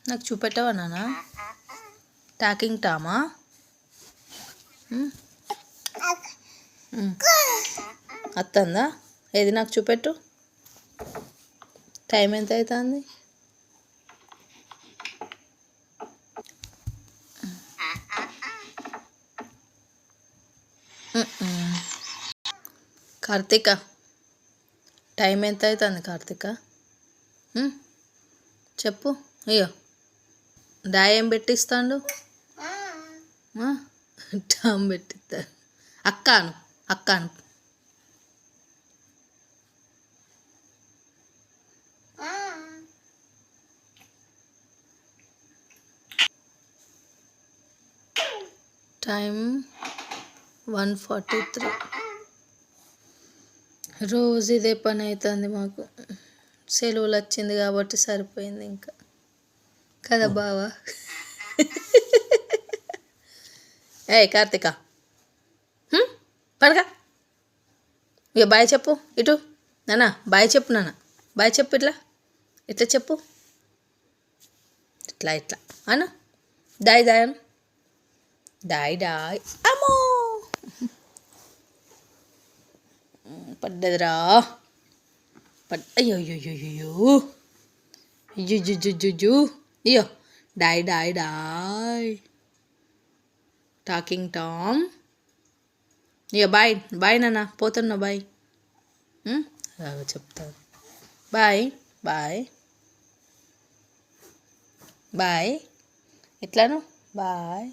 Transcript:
నాకు చూపెట్టవా నాన్న? టాకింగ్ టామా? అత్తందా? ఏది నాకు చూపెట్టు. టైం ఎంత అవుతుంది? కార్తీక, టైం ఎంత అవుతుంది కార్తీక? చెప్పు. అయ్యో, ఏం పెట్టిస్తాడు? టామ్ పెట్టిస్తాడు. అక్కాను అక్కాను టైం 1:43. రోజు ఇదే పని అవుతుంది మాకు. సెలవులు వచ్చింది కాబట్టి సరిపోయింది ఇంకా కదా బావా? ఏ కార్తిక, పడగా ఇక బాయ్ చెప్పు. ఇటు నాన్న బాయ్ చెప్పు. నాన్న బాయ్ చెప్పు. ఇట్లా ఇట్లా చెప్పు. ఇట్లా ఇట్లా అను. దాయ్ దాయ్ అను. దాయ్ దాయ్. అమ్మో, పడ్డదిరా. అయ్యో అయ్యో అయ్యో అయ్యో అయ్యో. Die die die. Talking Tom. ఇక బాయ్ బాయ్ నాన్న, పోతున్నా బాయ్. చెప్తాను బాయ్ బాయ్ బాయ్. ఎట్లాను? బాయ్.